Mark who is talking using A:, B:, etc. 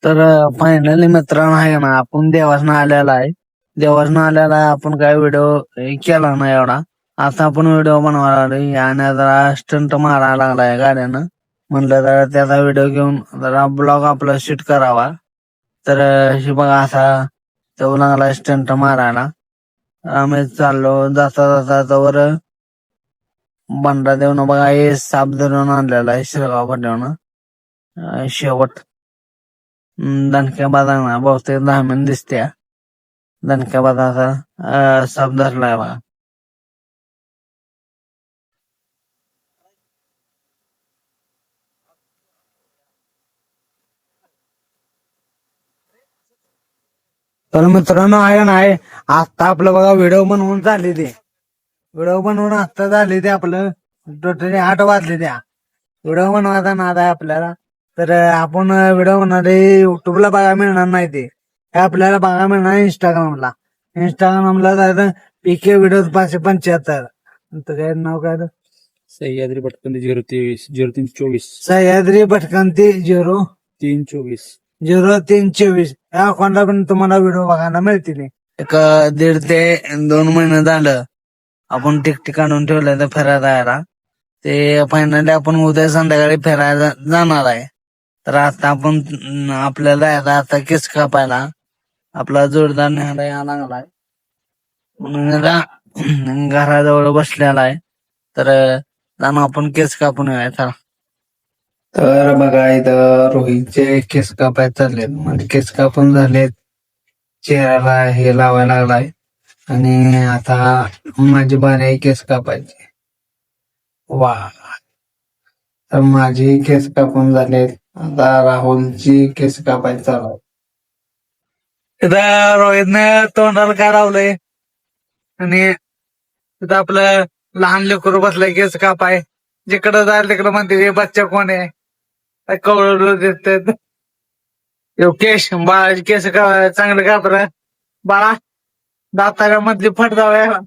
A: तर फायनली मित्रांनो आहे ना, आपण देवासनं आलेला आहे. देवासनं आलेला आहे, आपण काय व्हिडिओ केला नाही एवढा. आता आपण व्हिडिओ बनवायला लागलोय आणि जरा स्टंट मारायला लागलाय गाड्यानं. म्हणलं जरा त्याचा व्हिडिओ घेऊन जरा ब्लॉग आपला शूट करावा. तर हे बघा असा तो लागला स्टंट मारायला. आम्ही चाललो जाता जाता तवर बंडा देऊन बघा हे साप धरून आणलेला आहे शिरगाव फाट्यावरनं. शेवट दणक्या बाजाना बहुतेक 10 मिनिट दिसत्या. दणक्या बाजाचा साप धरलाय बघा. तर मित्रांनो आहे नाही, आता आपलं बघा व्हिडिओ बनवून झाले ते. व्हिडिओ बनवून आता झाले ते आपलं टोटली 8 वाजले त्या. व्हिडिओ बनवायचा नाद आहे आपल्याला. तर आपण व्हिडिओ बनवले युट्यूबला बघायला मिळणार नाही ते. हे आपल्याला बघायला मिळणार इंस्टाग्रामला. इंस्टाग्रामला जायचं पीके व्हिडिओ 575. काय नाव काय तर?
B: सह्याद्री भटकंती 023 0324
A: सह्याद्री भटकंती
B: 324
A: 0324 या अकाउंटला पण तुम्हाला व्हिडिओ बघायला मिळतील. एक 1.5 ते 2 महिने झालं आपण तिकीट काढून ठेवलंय तर फिरायला जायला. ते फायनली आपण उद्या संध्याकाळी फिरायला जाणार आहे. तर आता आपण आपल्याला यायला आता केस कापायला आपला जोरदार न्यायला यायला लागलाय. मुलगा घराजवळ बसलेला आहे. तर जाणं आपण केस कापून येऊया चला. तर बघा इथं रोहितचे केस कापाय चाललेत. म्हणजे केस कापून झालेत, चेहऱ्याला हे लावायला लागलाय आणि आता माझी बारी आहे केस कापायची. वा, तर माझी केस कापून झालेत. आता राहुलची केस कापायची चालू आहे. इथं रोहितने तोंडाला काय लावलंय आणि तिथं आपलं लहान लेकरू बसलंय केस कापाय. जिकडं जाईल तिकडं म्हणते हे बच्चा कोण आहे, कवळ दिसत. केस बाळाचे केस का चांगले कापर बाळा, दाताच्या मधली फट जाऊया.